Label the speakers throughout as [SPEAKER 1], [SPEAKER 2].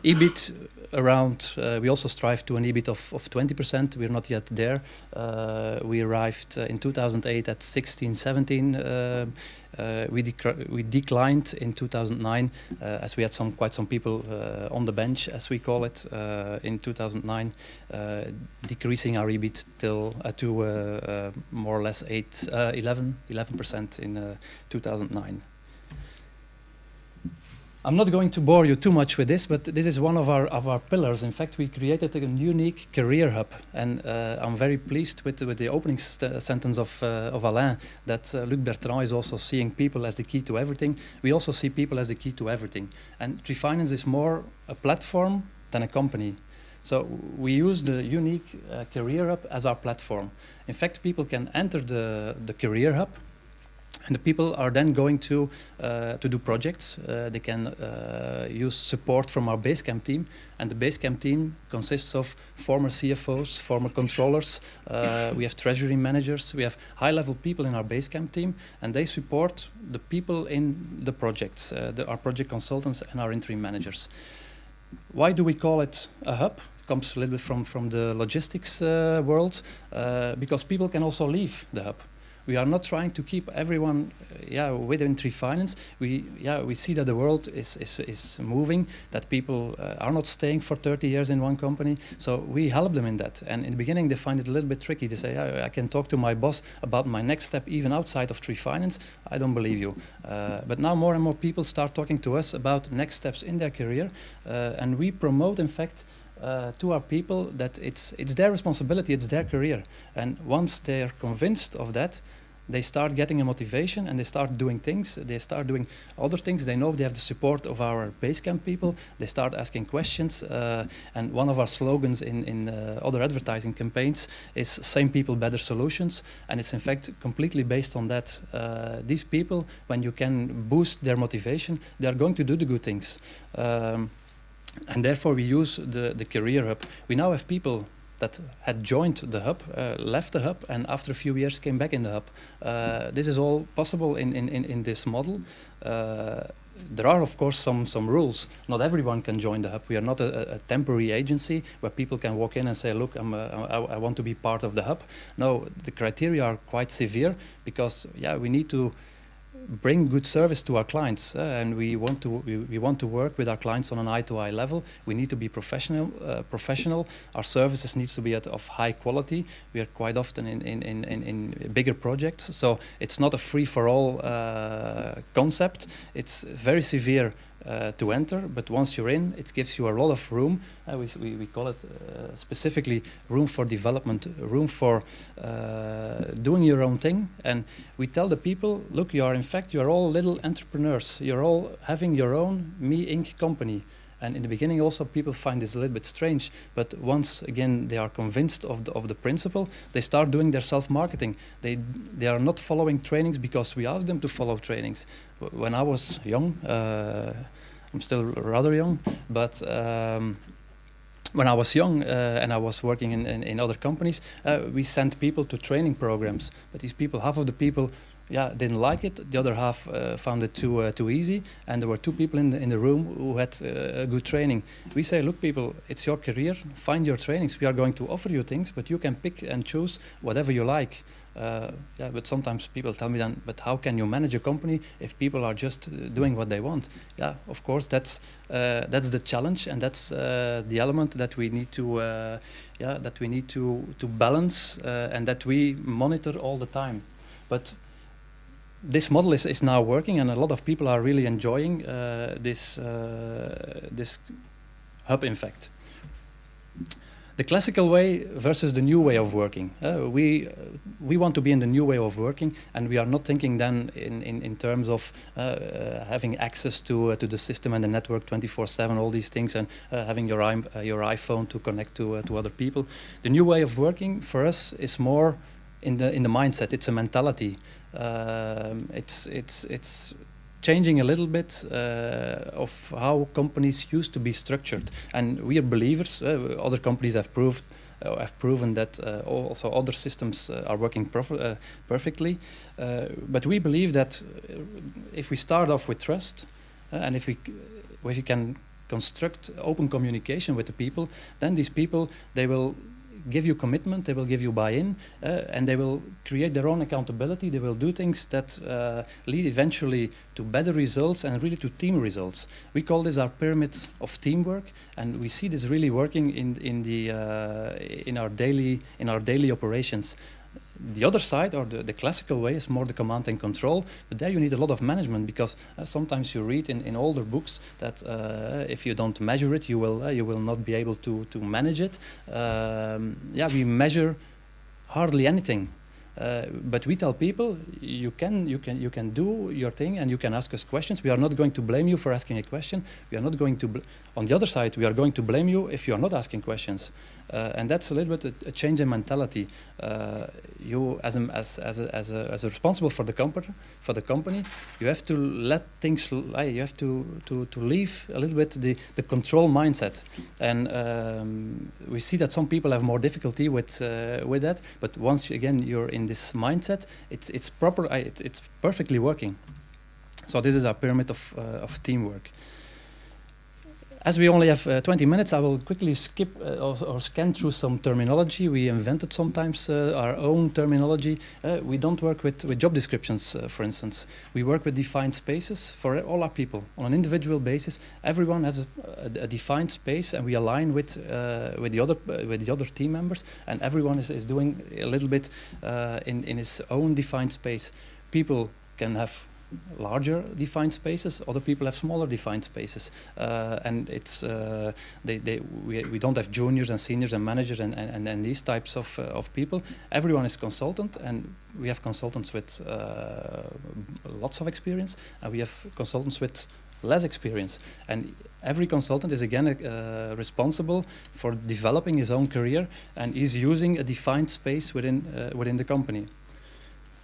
[SPEAKER 1] EBIT around, we also strive to an EBIT of 20%. We're not yet there. We arrived in 2008 at 16, 17. We declined in 2009 as we had quite some people on the bench, as we call it, in 2009, decreasing our EBIT to more or less 11% in 2009. I'm not going to bore you too much with this, but this is one of our pillars. In fact, we created a unique career hub, and I'm very pleased with the opening sentence of Alain, that Luc Bertrand is also seeing people as the key to everything. We also see people as the key to everything. And Trois Finance is more a platform than a company. So we use the unique career hub as our platform. In fact, people can enter the career hub, and the people are then going to do projects. They can use support from our Basecamp team, and the Basecamp team consists of former CFOs, former controllers. We have treasury managers. We have high-level people in our Basecamp team, and they support the people in the projects, our project consultants and our interim managers. Why do we call it a hub? It comes a little bit from the logistics world, because people can also leave the hub. We are not trying to keep everyone within Trois Finance. We see that the world is moving, that people are not staying for 30 years in one company. So we help them in that. And in the beginning, they find it a little bit tricky. They say, I can talk to my boss about my next step even outside of Trois Finance. I don't believe you. But now more and more people start talking to us about next steps in their career. And we promote, in fact, to our people that it's their responsibility, it's their career. And once they're convinced of that, they start getting a motivation and they start doing things. They start doing other things. They know they have the support of our Basecamp people. They start asking questions. And one of our slogans in other advertising campaigns is same people, better solutions. And it's in fact completely based on that. These people, when you can boost their motivation, they are going to do the good things. And therefore we use the career hub. We now have people that had joined the hub, left the hub, and after a few years came back in the hub. This is all possible in this model. There are, of course, some rules. Not everyone can join the hub. We are not a temporary agency where people can walk in and say, look, I want to be part of the hub. No, the criteria are quite severe because, we need to bring good service to our clients, and we want to work with our clients on an eye-to-eye level. We need to be professional. Our services needs to be of high quality. We are quite often in bigger projects, so it's not a free-for-all concept. It's very severe to enter, but once you're in, it gives you a lot of room. We call it specifically room for development, room for doing your own thing. And we tell the people, look, you are all little entrepreneurs. You're all having your own Me Inc. company. And in the beginning also people find this a little bit strange, but once again they are convinced of the principle, they start doing their self-marketing. They are not following trainings because we ask them to follow trainings. When I was young, I'm still rather young, but when I was young and I was working in other companies, we sent people to training programs, but these people, half of the people didn't like it. The other half found it too easy, and there were two people in the room who had a good training. We say, look, people, it's your career. Find your trainings. We are going to offer you things, but you can pick and choose whatever you like. But sometimes people tell me then, but how can you manage a company if people are just doing what they want? Yeah, of course, that's the challenge, and that's the element that we need to balance and that we monitor all the time. But this model is now working, and a lot of people are really enjoying this hub, in fact. The classical way versus the new way of working. We want to be in the new way of working, and we are not thinking then in terms of having access to the system and the network 24/7, all these things, and having your iPhone to connect to other people. The new way of working for us is more in the mindset. It's a mentality. It's changing a little bit of how companies used to be structured, and we are believers. Other companies have proven that also other systems are working perfectly, but we believe that if we start off with trust, and if we can construct open communication with the people, then these people, they will give you commitment, they will give you buy-in, and they will create their own accountability. They will do things that lead eventually to better results and really to team results. We call this our pyramid of teamwork, and we see this really working in our daily operations. The other side, or the classical way, is more the command and control, but there you need a lot of management, because sometimes you read in older books that if you don't measure it, you will not be able to manage it. We measure hardly anything. But we tell people you can do your thing and you can ask us questions. We are not going to blame you for asking a question. We are not going to. On the other side, we are going to blame you if you are not asking questions, and that's a little bit a change in mentality. You, as a responsible for the company, you have to let things. You have to leave a little bit the control mindset, and we see that some people have more difficulty with that. But once again you're in this mindset, it's perfectly working. So this is our pyramid of teamwork. As we only have 20 minutes, I will quickly skip or scan through some terminology. We invented sometimes our own terminology. We don't work with job descriptions, for instance. We work with defined spaces for all our people on an individual basis. Everyone has a defined space, and we align with the other team members. And everyone is doing a little bit in his own defined space. People can have larger defined spaces, other people have smaller defined spaces, and it's we don't have juniors and seniors and managers and these types of people. Everyone is consultant, and we have consultants with lots of experience, and we have consultants with less experience, and every consultant is again responsible for developing his own career, and is using a defined space within the company.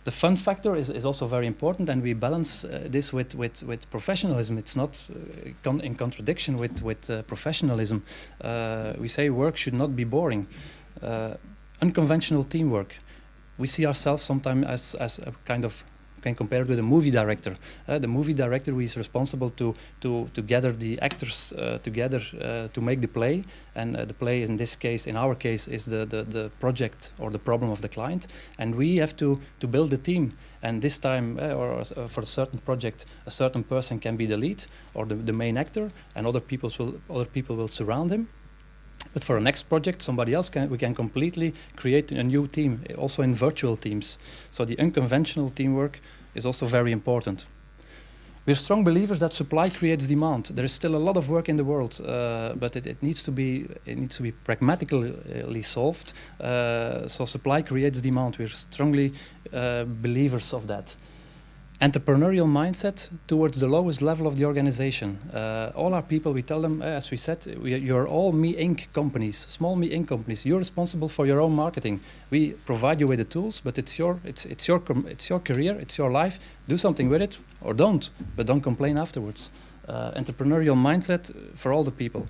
[SPEAKER 1] The fun factor is also very important, and we balance this with professionalism. It's not in contradiction with professionalism. We say work should not be boring. Unconventional teamwork. We see ourselves sometimes as a kind of, can compare it with a movie director. The movie director who is responsible to gather the actors together to make the play, and the play in this case, in our case, is the project or the problem of the client, and we have to build the team. And this time, for a certain project, a certain person can be the lead or the main actor, and other people will surround him. But for a next project, somebody else we can completely create a new team, also in virtual teams. So the unconventional teamwork is also very important. We're strong believers that supply creates demand. There is still a lot of work in the world, but it needs to be pragmatically solved. So supply creates demand. We're strongly believers of that. Entrepreneurial mindset towards the lowest level of the organization. All our people, we tell them, as we said, you're all Me Inc. companies, small Me Inc. companies. You're responsible for your own marketing. We provide you with the tools, but it's your career, it's your life. Do something with it or don't, but don't complain afterwards. Entrepreneurial mindset for all the people.